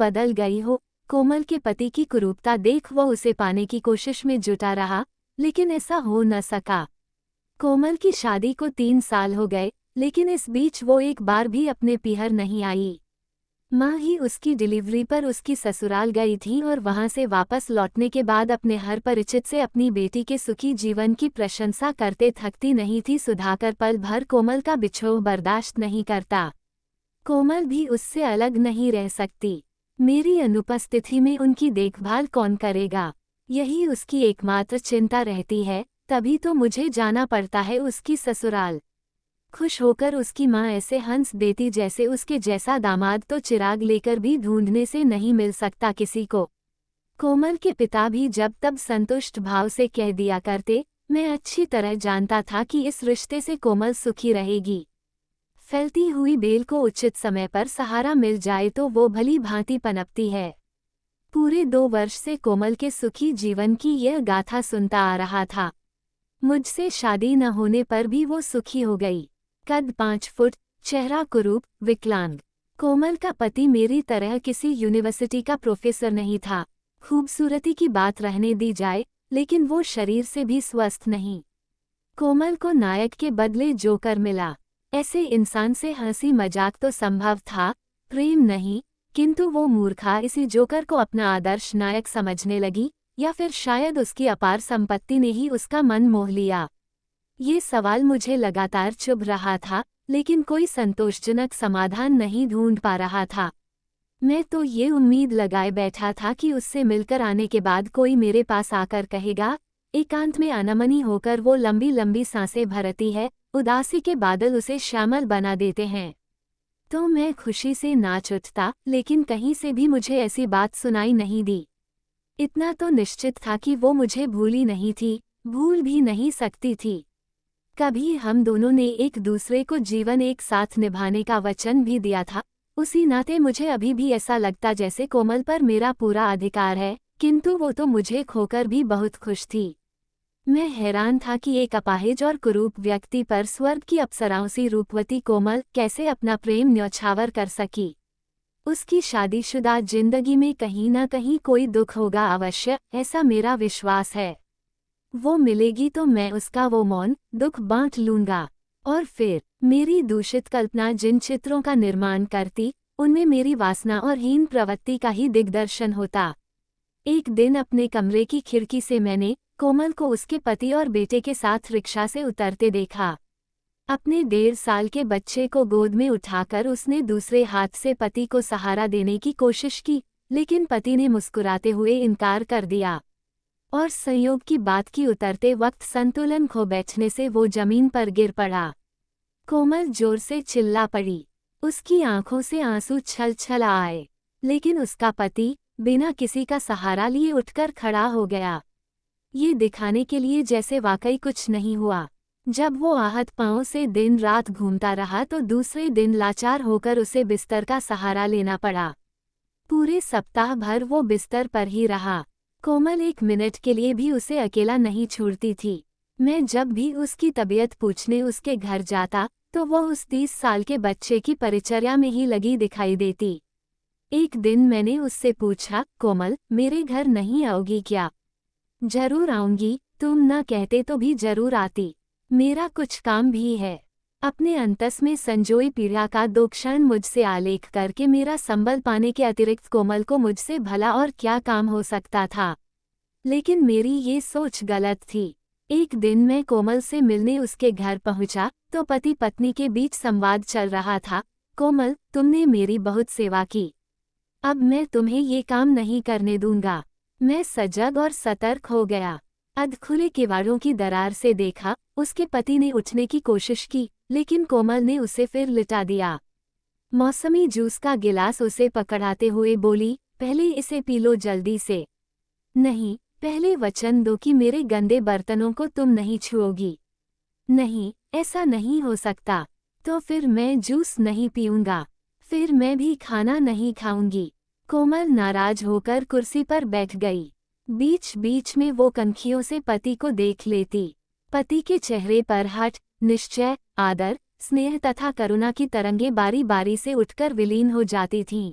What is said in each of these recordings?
बदल गई हो। कोमल के पति की कुरूपता देख वो उसे पाने की कोशिश में जुटा रहा, लेकिन ऐसा हो न सका। कोमल की शादी को 3 साल हो गए, लेकिन इस बीच वो एक बार भी अपने पीहर नहीं आई। माँ ही उसकी डिलीवरी पर उसकी ससुराल गई थी और वहां से वापस लौटने के बाद अपने हर परिचित से अपनी बेटी के सुखी जीवन की प्रशंसा करते थकती नहीं थी। सुधाकर पल भर कोमल का बिछोह बर्दाश्त नहीं करता। कोमल भी उससे अलग नहीं रह सकती। मेरी अनुपस्थिति में उनकी देखभाल कौन करेगा, यही उसकी एकमात्र चिंता रहती है। तभी तो मुझे जाना पड़ता है उसकी ससुराल। खुश होकर उसकी माँ ऐसे हंस देती जैसे उसके जैसा दामाद तो चिराग लेकर भी ढूंढने से नहीं मिल सकता किसी को। कोमल के पिता भी जब तब संतुष्ट भाव से कह दिया करते, मैं अच्छी तरह जानता था कि इस रिश्ते से कोमल सुखी रहेगी। फैलती हुई बेल को उचित समय पर सहारा मिल जाए तो वो भली भांति पनपती है। पूरे 2 वर्ष से कोमल के सुखी जीवन की यह गाथा सुनता आ रहा था। मुझसे शादी न होने पर भी वो सुखी हो गई। कद 5 फुट, चेहरा कुरूप, विकलांग। कोमल का पति मेरी तरह किसी यूनिवर्सिटी का प्रोफेसर नहीं था। खूबसूरती की बात रहने दी जाए, लेकिन वो शरीर से भी स्वस्थ नहीं। कोमल को नायक के बदले जोकर मिला। ऐसे इंसान से हंसी मजाक तो संभव था, प्रेम नहीं। किंतु वो मूर्खा इसी जोकर को अपना आदर्श नायक समझने लगी, या फिर शायद उसकी अपार संपत्ति ने ही उसका मन मोह लिया। ये सवाल मुझे लगातार चुभ रहा था, लेकिन कोई संतोषजनक समाधान नहीं ढूंढ पा रहा था। मैं तो ये उम्मीद लगाए बैठा था कि उससे मिलकर आने के बाद कोई मेरे पास आकर कहेगा। एकांत में अनमनी होकर वो लंबी लंबी सांसें भरती है, उदासी के बादल उसे श्यामल बना देते हैं। तो मैं खुशी से नाच उठता, लेकिन कहीं से भी मुझे ऐसी बात सुनाई नहीं दी। इतना तो निश्चित था कि वो मुझे भूली नहीं थी, भूल भी नहीं सकती थी। कभी हम दोनों ने एक दूसरे को जीवन एक साथ निभाने का वचन भी दिया था। उसी नाते मुझे अभी भी ऐसा लगता जैसे कोमल पर मेरा पूरा अधिकार है, किंतु वो तो मुझे खोकर भी बहुत खुश थी। मैं हैरान था कि एक अपाहिज और कुरूप व्यक्ति पर स्वर्ग की अप्सराओं सी रूपवती कोमल कैसे अपना प्रेम न्यौछावर कर सकी। उसकी शादीशुदा जिंदगी में कहीं न कहीं कोई दुख होगा अवश्य, ऐसा मेरा विश्वास है। वो मिलेगी तो मैं उसका वो मौन दुख बांट लूंगा। और फिर मेरी दूषित कल्पना जिन चित्रों का निर्माण करती, उनमें मेरी वासना और हीन प्रवृत्ति का ही दिग्दर्शन होता। एक दिन अपने कमरे की खिड़की से मैंने कोमल को उसके पति और बेटे के साथ रिक्शा से उतरते देखा। अपने 1.5 साल के बच्चे को गोद में उठाकर उसने दूसरे हाथ से पति को सहारा देने की कोशिश की, लेकिन पति ने मुस्कुराते हुए इनकार कर दिया। और संयोग की बात की उतरते वक्त संतुलन खो बैठने से वो जमीन पर गिर पड़ा। कोमल जोर से चिल्ला पड़ी। उसकी आंखों से आंसू छल छल आए, लेकिन उसका पति बिना किसी का सहारा लिए उठकर खड़ा हो गया, ये दिखाने के लिए जैसे वाकई कुछ नहीं हुआ। जब वो आहत पांव से दिन रात घूमता रहा तो दूसरे दिन लाचार होकर उसे बिस्तर का सहारा लेना पड़ा। पूरे सप्ताह भर वो बिस्तर पर ही रहा। कोमल 1 मिनट के लिए भी उसे अकेला नहीं छोड़ती थी। मैं जब भी उसकी तबीयत पूछने उसके घर जाता तो वह उस 30 साल के बच्चे की परिचर्या में ही लगी दिखाई देती। एक दिन मैंने उससे पूछा, कोमल, मेरे घर नहीं आओगी क्या? जरूर आऊंगी, तुम न कहते तो भी जरूर आती। मेरा कुछ काम भी है। अपने अंतस में संजोई पीड़ा का 2 क्षण मुझसे आलेख करके मेरा संबल पाने के अतिरिक्त कोमल को मुझसे भला और क्या काम हो सकता था। लेकिन मेरी ये सोच गलत थी। एक दिन मैं कोमल से मिलने उसके घर पहुंचा तो पति पत्नी के बीच संवाद चल रहा था। कोमल, तुमने मेरी बहुत सेवा की, अब मैं तुम्हें ये काम नहीं करने दूंगा। मैं सजग और सतर्क हो गया। अधखुले किवाड़ों की दरार से देखा, उसके पति ने उठने की कोशिश की, लेकिन कोमल ने उसे फिर लिटा दिया। मौसमी जूस का गिलास उसे पकड़ाते हुए बोली, पहले इसे पी लो जल्दी से। नहीं, पहले वचन दो कि मेरे गंदे बर्तनों को तुम नहीं छुओगी। नहीं, ऐसा नहीं हो सकता। तो फिर मैं जूस नहीं पीऊंगा, फिर मैं भी खाना नहीं खाऊंगी। कोमल नाराज होकर कुर्सी पर बैठ गई। बीच बीच में वो कनखियों से पति को देख लेती। पति के चेहरे पर हठ, निश्चय, आदर, स्नेह तथा करुणा की तरंगें बारी बारी से उठकर विलीन हो जाती थीं।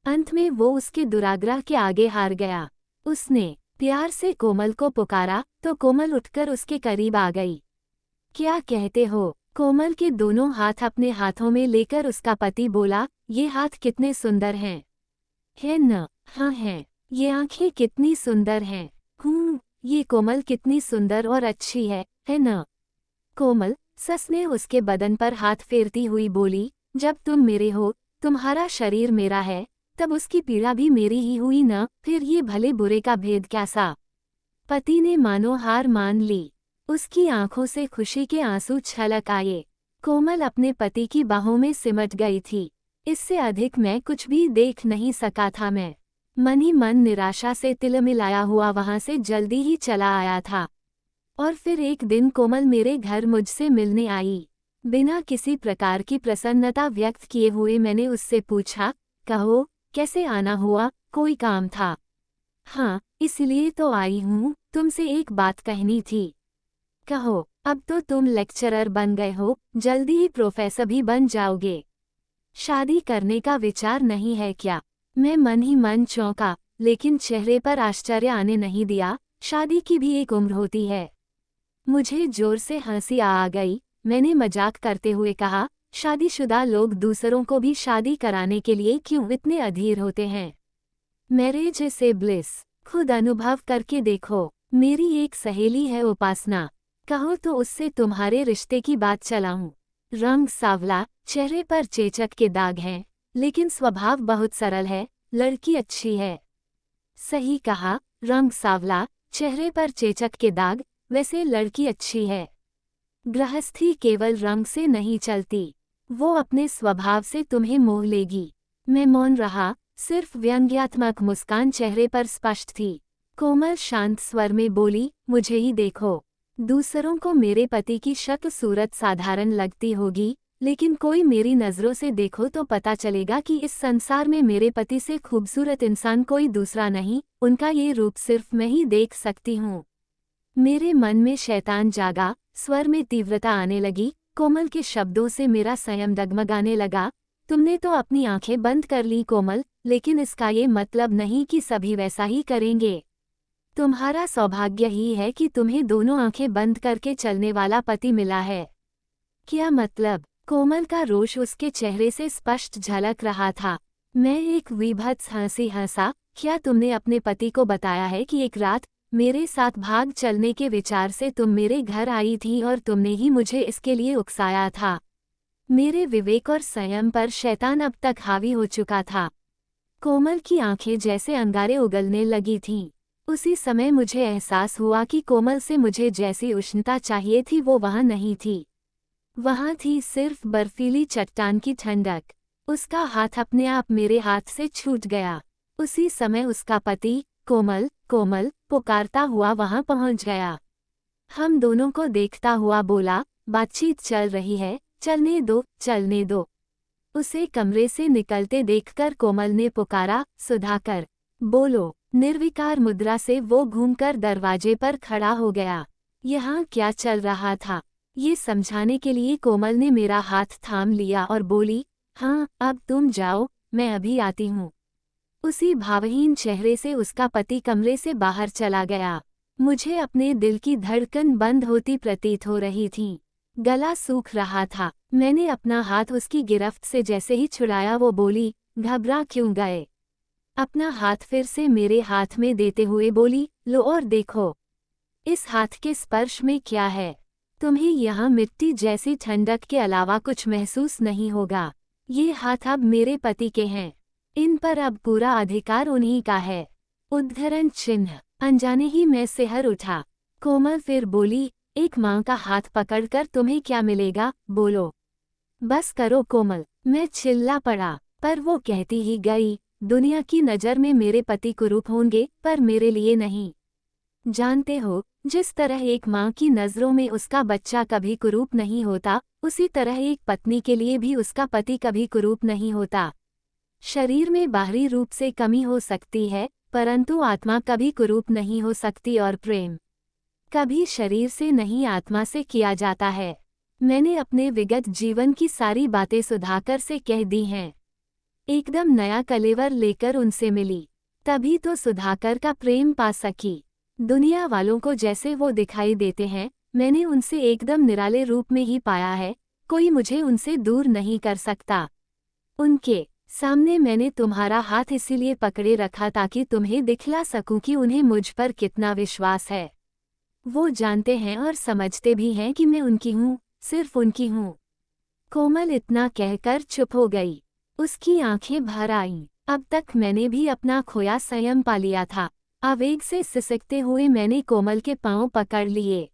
अंत में वो उसके दुराग्रह के आगे हार गया। उसने प्यार से कोमल को पुकारा तो कोमल उठकर उसके करीब आ गई। क्या कहते हो? कोमल के दोनों हाथ अपने हाथों में लेकर उसका पति बोला, ये हाथ कितने सुंदर हैं। है न? हाँ हैं। ये आंखें कितनी सुंदर हैं। ये कोमल कितनी सुंदर और अच्छी है न? कोमल सस ने उसके बदन पर हाथ फेरती हुई बोली, जब तुम मेरे हो, तुम्हारा शरीर मेरा है, तब उसकी पीड़ा भी मेरी ही हुई न, फिर ये भले बुरे का भेद कैसा। पति ने मानो हार मान ली। उसकी आंखों से खुशी के आंसू छलक आए। कोमल अपने पति की बाहों में सिमट गई थी। इससे अधिक मैं कुछ भी देख नहीं सका था। मैं मन ही मन निराशा से तिलमिलाया हुआ वहां से जल्दी ही चला आया था। और फिर एक दिन कोमल मेरे घर मुझसे मिलने आई। बिना किसी प्रकार की प्रसन्नता व्यक्त किए हुए मैंने उससे पूछा, कहो कैसे आना हुआ, कोई काम था? हाँ, इसलिए तो आई हूँ, तुमसे एक बात कहनी थी। कहो। अब तो तुम लेक्चरर बन गए हो, जल्दी ही प्रोफेसर भी बन जाओगे। शादी करने का विचार नहीं है क्या? मैं मन ही मन चौंका, लेकिन चेहरे पर आश्चर्य आने नहीं दिया। शादी की भी एक उम्र होती है। मुझे जोर से हंसी आ गई। मैंने मजाक करते हुए कहा, शादीशुदा लोग दूसरों को भी शादी कराने के लिए क्यों इतने अधीर होते हैं? Marriage is a bliss. खुद अनुभव करके देखो। मेरी एक सहेली है उपासना, कहो तो उससे तुम्हारे रिश्ते की बात चलाऊं। रंग सावला, चेहरे पर चेचक के दाग हैं, लेकिन स्वभाव बहुत सरल है, लड़की अच्छी है। सही कहा, रंग सावला, चेहरे पर चेचक के दाग, वैसे लड़की अच्छी है। गृहस्थी केवल रंग से नहीं चलती, वो अपने स्वभाव से तुम्हें मोह लेगी। मैं मौन रहा, सिर्फ व्यंग्यात्मक मुस्कान चेहरे पर स्पष्ट थी। कोमल शांत स्वर में बोली, मुझे ही देखो। दूसरों को मेरे पति की शक्ल सूरत साधारण लगती होगी, लेकिन कोई मेरी नज़रों से देखो तो पता चलेगा कि इस संसार में मेरे पति से खूबसूरत इंसान कोई दूसरा नहीं, उनका ये रूप सिर्फ मैं ही देख सकती हूँ। मेरे मन में शैतान जागा, स्वर में तीव्रता आने लगी। कोमल के शब्दों से मेरा संयम डगमगाने लगा। तुमने तो अपनी आंखें बंद कर ली कोमल, लेकिन इसका ये मतलब नहीं कि सभी वैसा ही करेंगे। तुम्हारा सौभाग्य ही है कि तुम्हें दोनों आंखें बंद करके चलने वाला पति मिला है। क्या मतलब? कोमल का रोष उसके चेहरे से स्पष्ट झलक रहा था। मैं एक विभत्स हंसी हंसा, क्या तुमने अपने पति को बताया है कि एक रात मेरे साथ भाग चलने के विचार से तुम मेरे घर आई थी और तुमने ही मुझे इसके लिए उकसाया था? मेरे विवेक और संयम पर शैतान अब तक हावी हो चुका था। कोमल की आंखें जैसे अंगारे उगलने लगी थीं। उसी समय मुझे एहसास हुआ कि कोमल से मुझे जैसी उष्णता चाहिए थी वो वहां नहीं थी। वहां थी सिर्फ बर्फीली चट्टान की ठंडक। उसका हाथ अपने आप मेरे हाथ से छूट गया। उसी समय उसका पति कोमल कोमल पुकारता हुआ वहां पहुंच गया। हम दोनों को देखता हुआ बोला, बातचीत चल रही है, चलने दो चलने दो। उसे कमरे से निकलते देखकर कोमल ने पुकारा, सुधाकर बोलो। निर्विकार मुद्रा से वो घूमकर दरवाजे पर खड़ा हो गया। यहाँ क्या चल रहा था, ये समझाने के लिए कोमल ने मेरा हाथ थाम लिया और बोली, हाँ अब तुम जाओ, मैं अभी आती हूँ। उसी भावहीन चेहरे से उसका पति कमरे से बाहर चला गया। मुझे अपने दिल की धड़कन बंद होती प्रतीत हो रही थी। गला सूख रहा था। मैंने अपना हाथ उसकी गिरफ्त से जैसे ही छुड़ाया वो बोली, घबरा क्यों गए? अपना हाथ फिर से मेरे हाथ में देते हुए बोली, लो और देखो। इस हाथ के स्पर्श में क्या है? तुम्हें यहाँ मिट्टी जैसी ठंडक के अलावा कुछ महसूस नहीं होगा। ये हाथ अब मेरे पति के हैं। इन पर अब पूरा अधिकार उन्हीं का है। उद्धरण चिन्ह। अनजाने ही मैं सिहर उठा। कोमल फिर बोली, एक माँ का हाथ पकड़कर तुम्हें क्या मिलेगा, बोलो। बस करो कोमल। मैं चिल्ला पड़ा, पर वो कहती ही गई, दुनिया की नज़र में मेरे पति कुरूप होंगे, पर मेरे लिए नहीं। जानते हो, जिस तरह एक माँ की नज़रों में उसका बच्चा कभी कुरूप नहीं होता, उसी तरह एक पत्नी के लिए भी उसका पति कभी कुरूप नहीं होता। शरीर में बाहरी रूप से कमी हो सकती है, परंतु आत्मा कभी कुरूप नहीं हो सकती और प्रेम कभी शरीर से नहीं आत्मा से किया जाता है। मैंने अपने विगत जीवन की सारी बातें सुधाकर से कह दी हैं। एकदम नया कलेवर लेकर उनसे मिली। तभी तो सुधाकर का प्रेम पा सकी। दुनिया वालों को जैसे वो दिखाई देते हैं, मैंने उनसे एकदम निराले रूप में ही पाया है। कोई मुझे उनसे दूर नहीं कर सकता। उनके सामने मैंने तुम्हारा हाथ इसीलिए पकड़े रखा ताकि तुम्हें दिखला सकूं कि उन्हें मुझ पर कितना विश्वास है। वो जानते हैं और समझते भी हैं कि मैं उनकी हूँ, सिर्फ उनकी हूँ। कोमल इतना कहकर चुप हो गई। उसकी आंखें भर आईं। अब तक मैंने भी अपना खोया संयम पा लिया था। आवेग से सिसकते हुए मैंने कोमल के पांव पकड़ लिए।